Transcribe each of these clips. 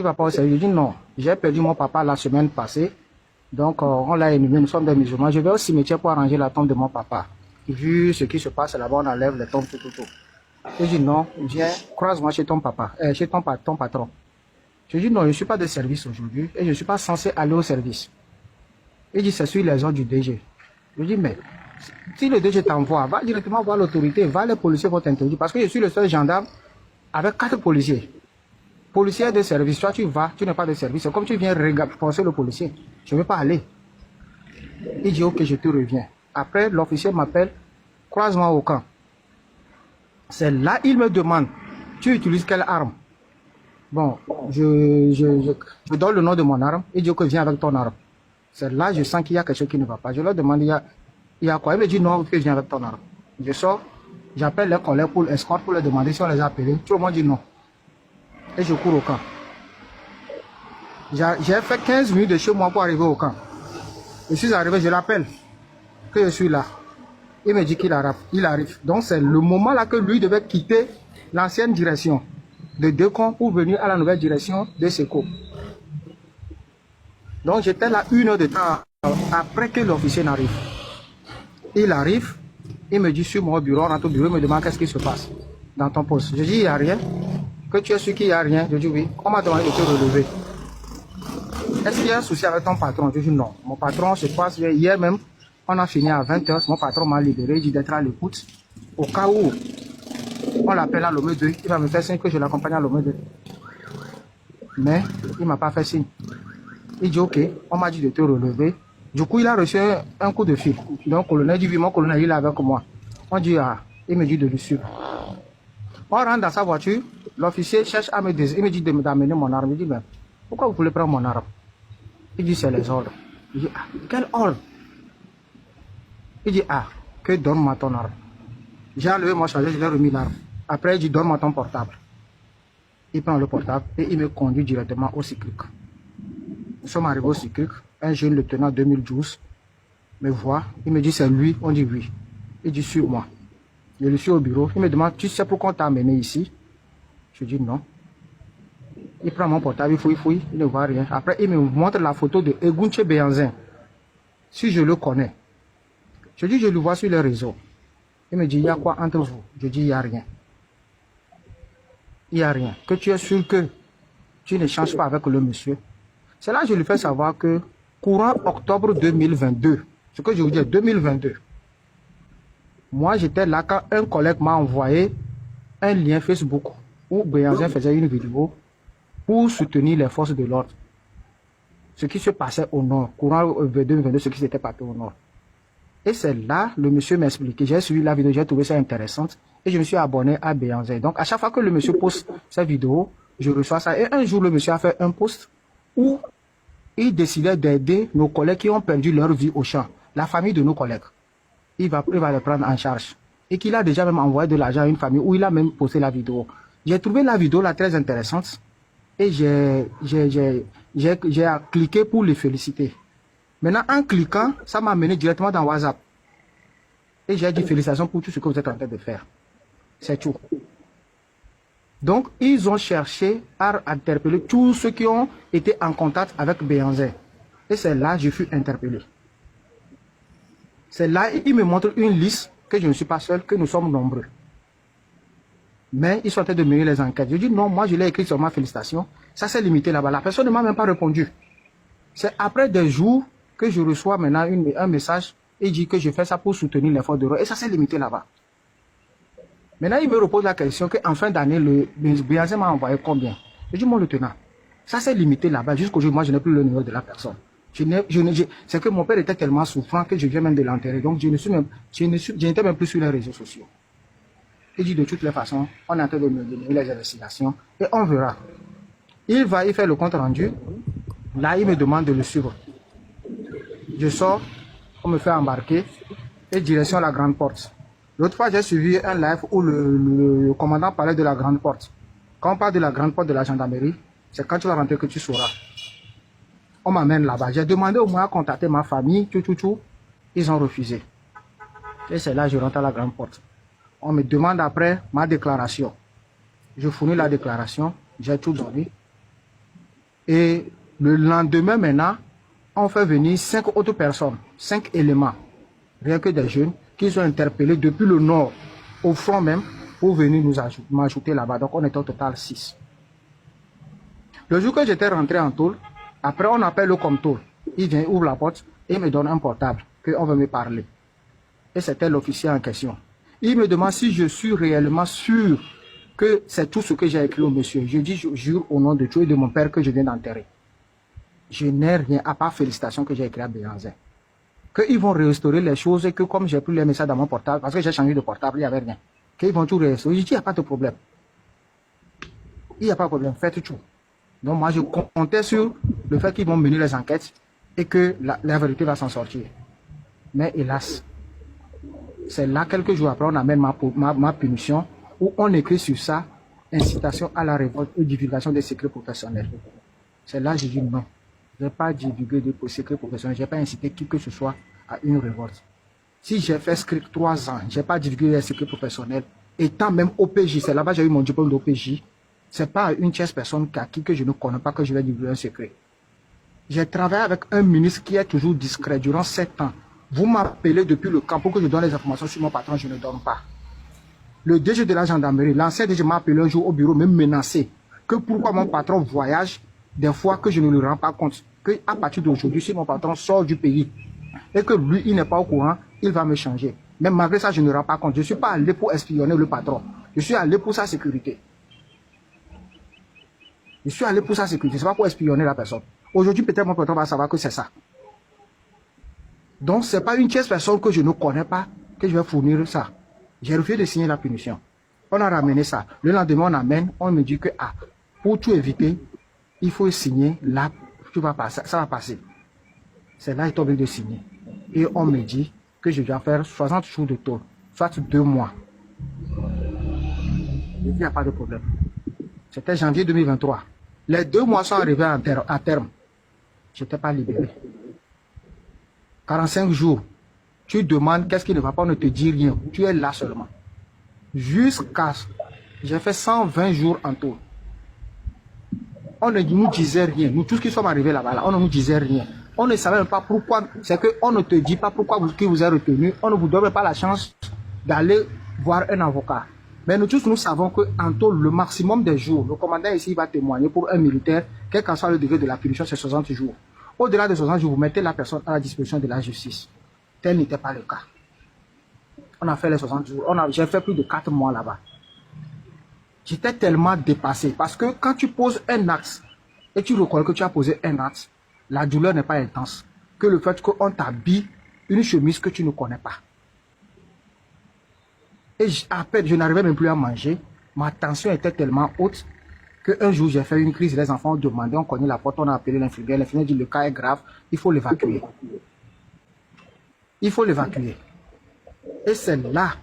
Il va pas au service. Je dis non, j'ai perdu mon papa la semaine passée. Donc, on l'a inhumé, nous sommes des musulmans. Je vais au cimetière pour arranger la tombe de mon papa. Vu ce qui se passe là-bas, on enlève les tombes, tout. Je dis non, viens, croise-moi chez ton papa, chez ton patron. Je dis non, je ne suis pas de service aujourd'hui et je ne suis pas censé aller au service. Il dit c'est sur les ordres du DG. Je dis mais, si le DG t'envoie, va directement voir l'autorité, va les policiers vont t'interdire parce que je suis le seul gendarme avec 4 policiers. Policier de service, toi tu vas, tu n'es pas de service. C'est comme tu viens forcer le policier. Je ne veux pas aller. Il dit ok, je te reviens. Après, l'officier m'appelle, croise-moi au camp. C'est là, il me demande, tu utilises quelle arme? Bon, je donne le nom de mon arme. Il dit que viens avec ton arme. C'est là, je sens qu'il y a quelque chose qui ne va pas. Je leur demande, il y a quoi? Il me dit non, que viens avec ton arme. Je sors, j'appelle les collègues pour l'escorte pour leur demander si on les a appelés. Tout le monde dit non. Et je cours au camp. J'ai fait 15 minutes de chez moi pour arriver au camp. Je suis arrivé, je l'appelle, que je suis là. Il me dit qu'il arrive. Donc c'est le moment là que lui devait quitter l'ancienne direction de Decon pour venir à la nouvelle direction de Seco. Donc j'étais là 1 heure de temps après que l'officier n'arrive. Il arrive, il me dit sur mon bureau, on rentre au bureau, il me demande qu'est-ce qui se passe dans ton poste. Je dis il n'y a rien. Que tu es sûr qu'il n'y a rien? Je dis oui. On m'a demandé de te relever. Est-ce qu'il y a un souci avec ton patron? Je dis non. Mon patron se passe hier même. On a fini à 20 h. Mon patron m'a libéré. Il dit d'être à l'écoute. Au cas où on l'appelle à Lomé 2, il va me faire signe que je l'accompagne à Lomé 2. Mais il ne m'a pas fait signe. Il dit ok, on m'a dit de te relever. Du coup, il a reçu un coup de fil. Donc, le colonel dit oui, mon colonel, il est avec moi. On dit ah, il me dit de le suivre. On rentre dans sa voiture. L'officier cherche à me dire, il me dit d'amener mon arme. Je dis mais pourquoi vous voulez prendre mon arme? Il dit c'est les ordres. Je dis ah, quel ordre? Il dit ah, que donne-moi ton arme. J'ai enlevé mon chargeur, je lui ai remis l'arme. Après, il dit donne-moi ton portable. Il prend le portable et il me conduit directement au Cyclique. Nous sommes arrivés au Cyclique. Un jeune lieutenant 2012 me voit. Il me dit c'est lui. On dit oui. Il dit sur moi. Je le suis au bureau. Il me demande tu sais pourquoi on t'a amené ici? Je dis non. Il prend mon portable, il fouille, il ne voit rien. Après, il me montre la photo de Egunche Béanzin. Si je le connais. Je dis, je le vois sur les réseaux. Il me dit, il y a quoi entre vous? Je dis, il n'y a rien. Il n'y a rien. Que tu es sûr que tu n'échanges pas avec le monsieur. C'est là que je lui fais savoir que courant octobre 2022, ce que je vous dis, 2022, moi j'étais là quand un collègue m'a envoyé un lien Facebook où Béanzin faisait une vidéo pour soutenir les forces de l'ordre. Ce qui se passait au nord, courant 2022, ce qui s'était passé au nord. Et c'est là, le monsieur m'a expliqué. J'ai suivi la vidéo, j'ai trouvé ça intéressante. Et je me suis abonné à Béanzin. Donc, à chaque fois que le monsieur poste sa vidéo, je reçois ça. Et un jour, le monsieur a fait un post où il décidait d'aider nos collègues qui ont perdu leur vie au champ. La famille de nos collègues. Il va les prendre en charge. Et qu'il a déjà même envoyé de l'argent à une famille où il a même posté la vidéo. J'ai trouvé la vidéo là très intéressante. Et j'ai cliqué pour les féliciter. Maintenant, en cliquant, ça m'a mené directement dans WhatsApp. Et j'ai dit félicitations pour tout ce que vous êtes en train de faire. C'est tout. Donc, ils ont cherché à interpeller tous ceux qui ont été en contact avec Béanzin. Et c'est là que je fus interpellé. C'est là qu'ils me montrent une liste que je ne suis pas seul, que nous sommes nombreux. Mais ils sont en train de mener les enquêtes. Je dis non, moi je l'ai écrit sur ma félicitation. Ça s'est limité là-bas. La personne ne m'a même pas répondu. C'est après des jours que je reçois maintenant un message et dit que je fais ça pour soutenir l'effort de l'ordre. Et ça s'est limité là-bas. Maintenant, il me repose la question qu'en fin d'année, le Béanzin m'a envoyé combien? Je dis mon lieutenant, ça s'est limité là-bas. Jusqu'aujourd'hui, moi je n'ai plus le numéro de la personne. C'est que mon père était tellement souffrant que je viens même de l'enterrer. Donc je n'étais même plus sur les réseaux sociaux. Il dit de toutes les façons, on est en train de me donner les investigations et on verra. Il fait le compte rendu. Là, il me demande de le suivre. Je sors, on me fait embarquer et direction la grande porte. L'autre fois, j'ai suivi un live où le commandant parlait de la grande porte. Quand on parle de la grande porte de la gendarmerie, c'est quand tu vas rentrer que tu sauras. On m'amène là-bas. J'ai demandé au moins à contacter ma famille, tout. Ils ont refusé. Et c'est là que je rentre à la grande porte. On me demande après ma déclaration. Je fournis la déclaration, j'ai tout donné. Et le lendemain maintenant, on fait venir 5 autres personnes, 5 éléments, rien que des jeunes, qui sont interpellés depuis le nord, au front même, pour venir m'ajouter là-bas. Donc on était au total 6. Le jour que j'étais rentré en tôle, après on appelle le com-tôle. Il vient, ouvre la porte et me donne un portable, qu'on veut me parler. Et c'était l'officier en question. Il me demande si je suis réellement sûr que c'est tout ce que j'ai écrit au monsieur. Je dis, je jure au nom de Dieu et de mon père que je viens d'enterrer. Je n'ai rien, à part félicitations que j'ai écrit à Béanzin. Qu'ils vont restaurer les choses et que comme j'ai pris les messages dans mon portable, parce que j'ai changé de portable, il n'y avait rien. Qu'ils vont tout restaurer. Je dis, il n'y a pas de problème. Il n'y a pas de problème, faites tout. Donc moi, je comptais sur le fait qu'ils vont mener les enquêtes et que la vérité va s'en sortir. Mais hélas, c'est là, quelques jours après, on amène ma punition, où on écrit sur ça, incitation à la révolte et divulgation des secrets professionnels. C'est là que j'ai dit non. Je n'ai pas divulgué des secrets professionnels, je n'ai pas incité qui que ce soit à une révolte. Si j'ai fait script 3 ans, je n'ai pas divulgué les secrets professionnels, étant même OPJ, c'est là-bas que j'ai eu mon diplôme d'OPJ, ce n'est pas une tierce personne à qui que je ne connais pas que je vais divulguer un secret. J'ai travaillé avec un ministre qui est toujours discret durant 7 ans. Vous m'appelez depuis le camp pour que je donne les informations sur mon patron, je ne donne pas. Le DG de la gendarmerie, l'ancien DG m'a appelé un jour au bureau, me menacé que pourquoi mon patron voyage des fois que je ne lui rends pas compte. Qu'à partir d'aujourd'hui, si mon patron sort du pays et que lui, il n'est pas au courant, il va me changer. Mais malgré ça, je ne rends pas compte. Je ne suis pas allé pour espionner le patron. Je suis allé pour sa sécurité. Je suis allé pour sa sécurité, ce n'est pas pour espionner la personne. Aujourd'hui, peut-être mon patron va savoir que c'est ça. Donc, ce n'est pas une tierce personne que je ne connais pas que je vais fournir ça. J'ai refusé de signer la punition. On a ramené ça. Le lendemain, on amène, on me dit que pour tout éviter, il faut signer là, ça va passer. C'est là qu'il est obligé de signer. Et on me dit que je dois faire 60 jours de tôle, soit 2 mois. Il n'y a pas de problème. C'était janvier 2023. Les 2 mois sont arrivés à terme. Je n'étais pas libéré. 45 jours. Tu demandes qu'est-ce qui ne va pas, on ne te dit rien. Tu es là seulement. Jusqu'à... J'ai fait 120 jours en tout. On ne nous disait rien. Nous tous qui sommes arrivés là-bas, on ne nous disait rien. On ne savait même pas pourquoi. C'est qu'on ne te dit pas pourquoi qui vous a retenu. On ne vous donne pas la chance d'aller voir un avocat. Mais nous tous, nous savons qu'en tout, le maximum des jours, le commandant ici va témoigner pour un militaire, quel qu'en soit le degré de la punition, c'est 60 jours. Au-delà de 60 jours, vous mettez la personne à la disposition de la justice. Tel n'était pas le cas. On a fait les 60 jours. J'ai fait plus de 4 mois là-bas. J'étais tellement dépassé. Parce que quand tu poses un acte, et tu reconnais que tu as posé un acte, la douleur n'est pas intense. Que le fait qu'on t'habille une chemise que tu ne connais pas. Et à peine, je n'arrivais même plus à manger. Ma tension était tellement haute qu'un jour, j'ai fait une crise. Les enfants ont demandé, on connaît la porte, on a appelé l'infirmière. L'infirmière dit, le cas est grave, il faut l'évacuer. Il faut l'évacuer. Et c'est là,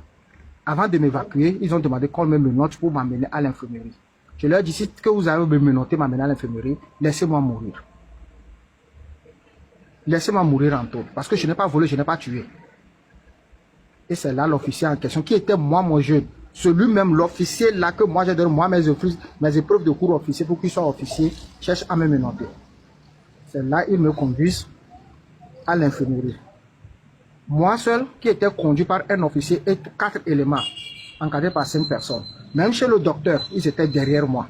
avant de m'évacuer, ils ont demandé qu'on me menote pour m'amener à l'infirmerie. Je leur ai dit, si que vous avez me menotter, m'amener à l'infirmerie, laissez-moi mourir. Laissez-moi mourir en tout. Parce que je n'ai pas volé, je n'ai pas tué. Et c'est là l'officier en question, qui était moi, mon jeune. Celui-même, l'officier là que moi j'ai donné, moi mes épreuves de cours officier pour qu'il soit officier, cherche à me menotter. C'est là ils me conduisent à l'infirmerie. Moi seul, qui était conduit par un officier et 4 éléments, encadrés par 5 personnes. Même chez le docteur, ils étaient derrière moi.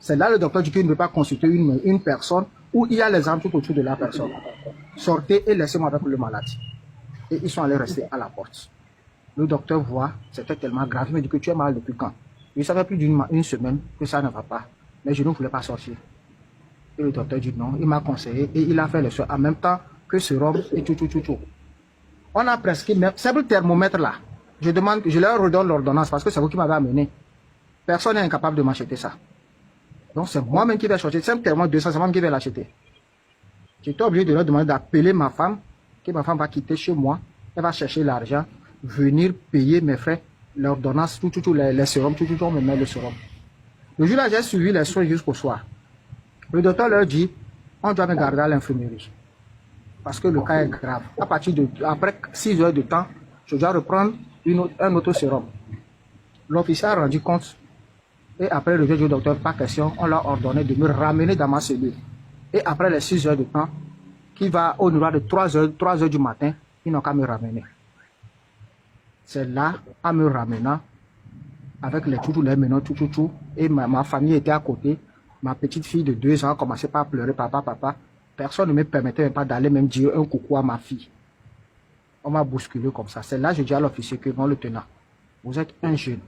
C'est là le docteur dit qu'il ne veut pas consulter une personne où il y a les armes tout autour de la personne. Sortez et laissez-moi avec le malade. Et ils sont allés rester à la porte. Le docteur voit, c'était tellement grave, il me dit que tu es mal depuis quand? Il savait plus d'une semaine que ça ne va pas. Mais je ne voulais pas sortir. Et le docteur dit non, il m'a conseillé et il a fait le soin en même temps que ce rhum et tout. On a presque, c'est le thermomètre là. Je leur redonne l'ordonnance parce que c'est vous qui m'avez amené. Personne n'est incapable de m'acheter ça. Donc c'est moi-même qui vais acheter. C'est un thermomètre 200, c'est moi qui vais l'acheter. J'étais obligé de leur demander d'appeler ma femme, que ma femme va quitter chez moi. Elle va chercher l'argent, venir payer mes frais, l'ordonnance, les sérums, on me met le sérum. Le jour là, j'ai suivi les soins jusqu'au soir. Le docteur leur dit, on doit me garder à l'infirmerie. Parce que le cas est grave. Après 6 heures de temps, je dois reprendre un autre sérum. L'officier a rendu compte Et après le du docteur, pas question, on l'a ordonné de me ramener dans ma cellule. Et après les 6 heures de temps, qui va au niveau de 3 heures du matin, ils n'ont qu'à me ramener. C'est là, en me ramenant, avec les toutous, les menons, tout, et ma famille était à côté. Ma petite fille de 2 ans a commencé par pleurer, papa. Personne ne me permettait même pas d'aller même dire un coucou à ma fille. On m'a bousculé comme ça. C'est là que je dis à l'officier que, mon lieutenant, vous êtes un jeune.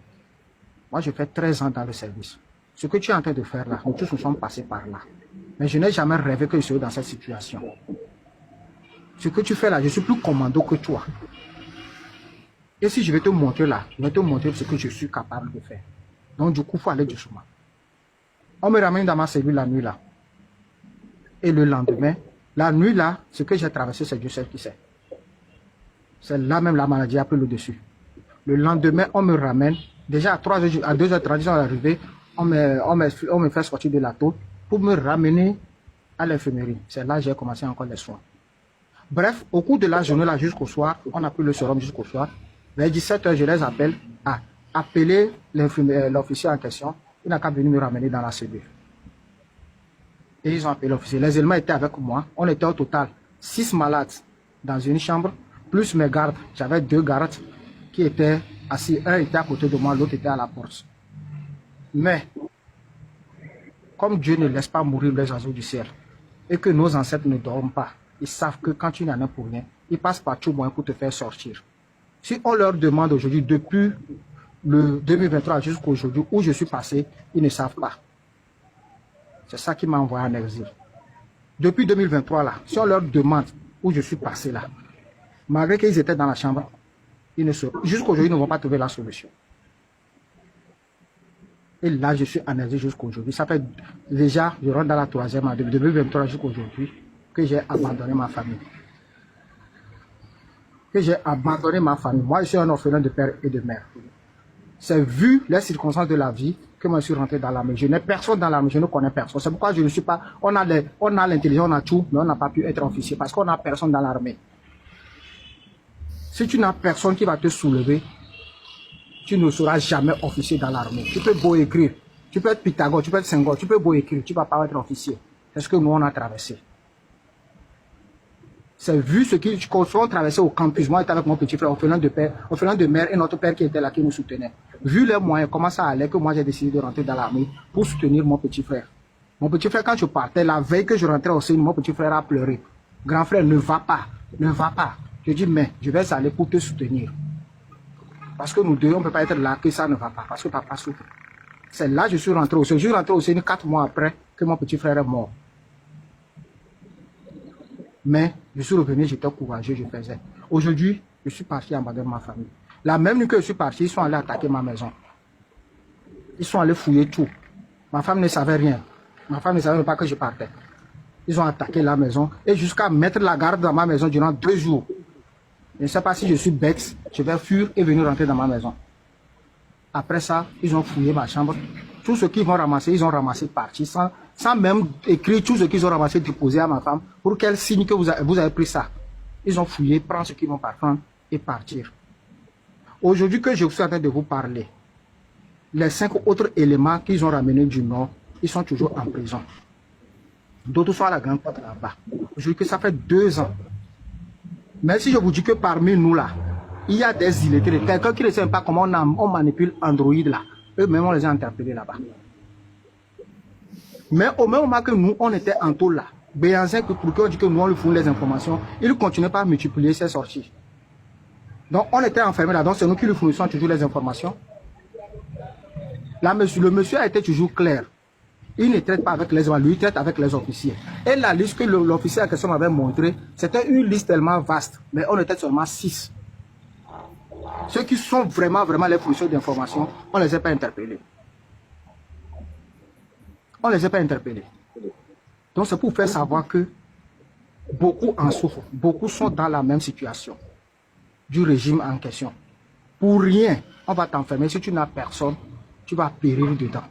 Moi, je fais 13 ans dans le service. Ce que tu es en train de faire là, nous tous nous sommes passés par là. Mais je n'ai jamais rêvé que je serais dans cette situation. Ce que tu fais là, je suis plus commando que toi. Et si je vais te montrer là, je vais te montrer ce que je suis capable de faire. Donc du coup, il faut aller doucement. On me ramène dans ma cellule la nuit là. Et le lendemain, la nuit là, ce que j'ai traversé, c'est Dieu seul qui sait. C'est là même la maladie a pris le dessus. Le lendemain, on me ramène. Déjà à 2h30, ils sont arrivés. On me fait sortir de la tôle pour me ramener à l'infirmerie. C'est là que j'ai commencé encore les soins. Bref, au cours de la journée là jusqu'au soir, on a pris le sérum jusqu'au soir. Vers 17h, je les appelle à appeler l'officier en question. Il n'a qu'à venir me ramener dans la cellule. Et ils ont appelé l'officier. Les éléments étaient avec moi. On était au total 6 malades dans une chambre, plus mes gardes. J'avais 2 gardes qui étaient assis. Un était à côté de moi, l'autre était à la porte. Mais, comme Dieu ne laisse pas mourir les oiseaux du ciel, et que nos ancêtres ne dorment pas, ils savent que quand tu n'en as pour rien, ils passent par tout moyen pour te faire sortir. Si on leur demande aujourd'hui, depuis le 2023 jusqu'à aujourd'hui, où je suis passé, ils ne savent pas. C'est ça qui m'a envoyé en exil. Depuis 2023, là, si on leur demande où je suis passé là, malgré qu'ils étaient dans la chambre, jusqu'à aujourd'hui, ils ne vont pas trouver la solution. Et là, je suis en exil jusqu'à aujourd'hui. Ça fait déjà, je rentre dans la 3e année, de 2023 jusqu'à aujourd'hui, que j'ai abandonné ma famille. Moi, je suis un orphelin de père et de mère. C'est vu les circonstances de la vie que moi je suis rentré dans l'armée. Je n'ai personne dans l'armée, je ne connais personne. C'est pourquoi je ne suis pas... On a l'intelligence, on a tout, mais on n'a pas pu être officier parce qu'on n'a personne dans l'armée. Si tu n'as personne qui va te soulever, tu ne seras jamais officier dans l'armée. Tu peux beau écrire, tu peux être Pythagore, tu peux être Senghor, tu peux beau écrire, tu ne vas pas être officier. C'est ce que nous on a traversé. C'est vu ce qu'on traversait au campus. Moi, j'étais avec mon petit frère, orphelin de père, orphelin de mère et notre père qui était là, qui nous soutenait. Vu les moyens, comment ça allait, que moi j'ai décidé de rentrer dans l'armée pour soutenir mon petit frère. Mon petit frère, quand je partais, la veille que je rentrais au sein, mon petit frère a pleuré. Grand frère, ne va pas, ne va pas. Je dis, mais je vais aller pour te soutenir. Parce que nous deux, on ne peut pas être là que ça ne va pas, parce que papa souffre. C'est là que je suis rentré au sein. Je suis rentré au sein 4 mois après que mon petit frère est mort. Mais je suis revenu, j'étais courageux, je faisais. Aujourd'hui, je suis parti abandonner ma famille. La même nuit que je suis parti, ils sont allés attaquer ma maison. Ils sont allés fouiller tout. Ma femme ne savait rien. Ma femme ne savait même pas que je partais. Ils ont attaqué la maison et jusqu'à mettre la garde dans ma maison durant 2 jours. Je ne sais pas si je suis bête, je vais fuir et venir rentrer dans ma maison. Après ça, ils ont fouillé ma chambre. Tout ce qu'ils vont ramasser, ils ont ramassé parti sans même écrire tout ce qu'ils ont ramassé, déposer à ma femme pour qu'elle signe que vous avez pris ça. Ils ont fouillé, prendre ce qu'ils vont prendre et partir. Aujourd'hui que je suis en train de vous parler, les 5 autres éléments qu'ils ont ramenés du Nord, ils sont toujours en prison. D'autres sont à la grande porte là-bas. Aujourd'hui que ça fait 2 ans. Mais si je vous dis que parmi nous là, il y a des illettrés, quelqu'un qui ne sait pas comment on manipule Android là, eux-mêmes on les a interpellés là-bas. Mais au même moment que nous, on était en tôle là, Béanzin, pour qu'on dit que nous, on lui fournit les informations, il continuait par multiplier ses sorties. Donc, on était enfermés là, donc c'est nous qui lui fournissons toujours les informations. Là, le monsieur a été toujours clair. Il ne traite pas avec les hommes, lui, il traite avec les officiers. Et la liste que l'officier en question m'avait montrée, c'était une liste tellement vaste, mais on était seulement 6. Ceux qui sont vraiment les fournisseurs d'informations, on ne les a pas interpellés. On ne les a pas interpellés. Donc c'est pour faire savoir que beaucoup en souffrent, beaucoup sont dans la même situation du régime en question. Pour rien, on va t'enfermer. Si tu n'as personne, tu vas périr dedans.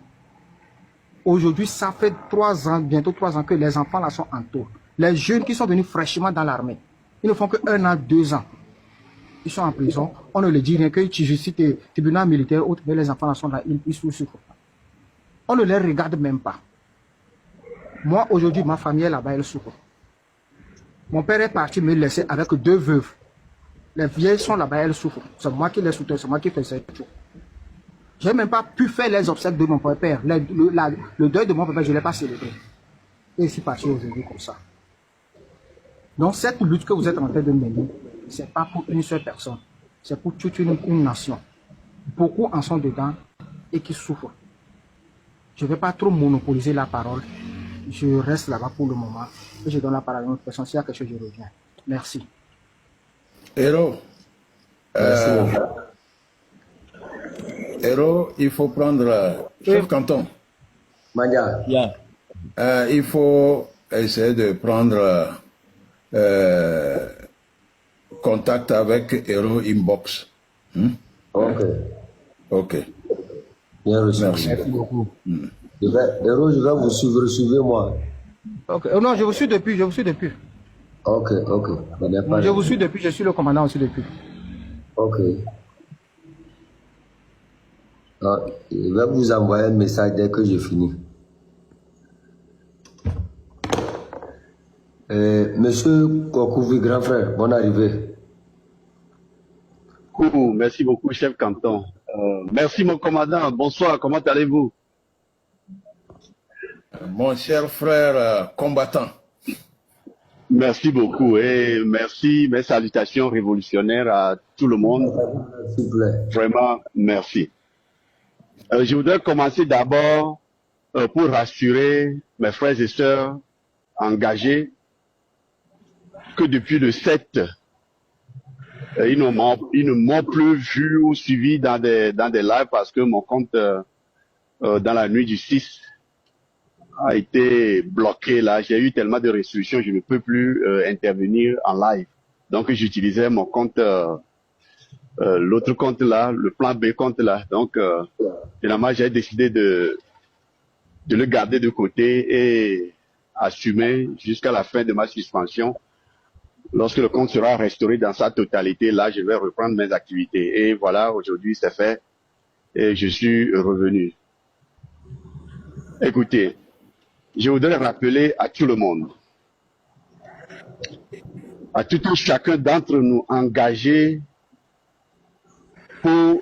Aujourd'hui, ça fait 3 ans, bientôt 3 ans que les enfants là sont en taux. Les jeunes qui sont venus fraîchement dans l'armée, ils ne font que 1 an, 2 ans. Ils sont en prison. On ne les dit rien que tu cites tribunal militaire, mais les enfants là sont là, ils souffrent. On ne les regarde même pas. Moi, aujourd'hui, ma famille est là-bas, elle souffre. Mon père est parti me laisser avec 2 veuves. Les vieilles sont là-bas, elles souffrent. C'est moi qui les soutiens, c'est moi qui fais ça. Je n'ai même pas pu faire les obsèques de mon père. Le deuil de mon père, je ne l'ai pas célébré. Et je suis parti aujourd'hui comme ça. Donc cette lutte que vous êtes en train de mener, ce n'est pas pour une seule personne. C'est pour toute une nation. Beaucoup en sont dedans et qui souffrent. Je ne vais pas trop monopoliser la parole. Je reste là-bas pour le moment. Et je donne la parole à une autre personne. S'il y a quelque chose, je reviens. Merci. Héros. Héros, il faut prendre chef canton. Mania. Yeah. Il faut essayer de prendre contact avec Héros Inbox. Ok. Ok. Bien reçu. Merci. Merci beaucoup. Héros, je vais vous suivre. Suivez-moi. Ok. Non, je vous suis depuis. Ok. Je vous suis depuis. Je suis le commandant aussi depuis. Ok. Ah, je vais vous envoyer un message dès que j'ai fini. Monsieur Kokouvi, grand frère, bonne arrivée. Coucou, merci beaucoup, chef canton. Merci, mon commandant. Bonsoir, comment allez-vous? Mon cher frère combattant. Merci beaucoup et merci, mes salutations révolutionnaires à tout le monde. S'il vous plaît. Vraiment, merci. Je voudrais commencer d'abord pour rassurer mes frères et sœurs engagés que depuis le 7, ils ne m'ont plus vu ou suivi dans des lives parce que mon compte dans la nuit du 6 a été bloqué là. J'ai eu tellement de restrictions, je ne peux plus intervenir en live. Donc j'utilisais mon compte, l'autre compte là, le plan B compte là. Donc finalement j'ai décidé de le garder de côté et assumer jusqu'à la fin de ma suspension. Lorsque le compte sera restauré dans sa totalité, là je vais reprendre mes activités. Et voilà, aujourd'hui c'est fait et je suis revenu. Écoutez, je voudrais rappeler à tout le monde, à tout un chacun d'entre nous engagés pour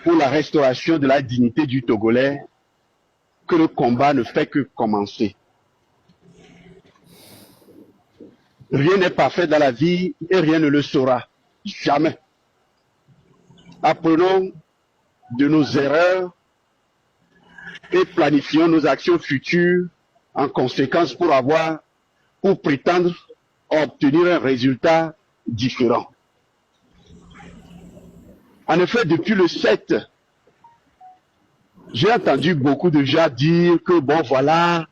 la restauration de la dignité du Togolais, que le combat ne fait que commencer. Rien n'est parfait dans la vie et rien ne le sera. Jamais. Apprenons de nos erreurs et planifions nos actions futures en conséquence pour prétendre obtenir un résultat différent. En effet, depuis le 7, j'ai entendu beaucoup de gens dire que bon voilà,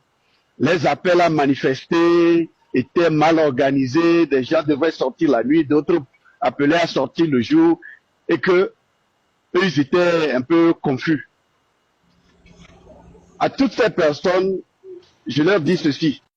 les appels à manifester étaient mal organisés, des gens devaient sortir la nuit, d'autres appelaient à sortir le jour et que eux ils étaient un peu confus. À toutes ces personnes, je leur dis ceci.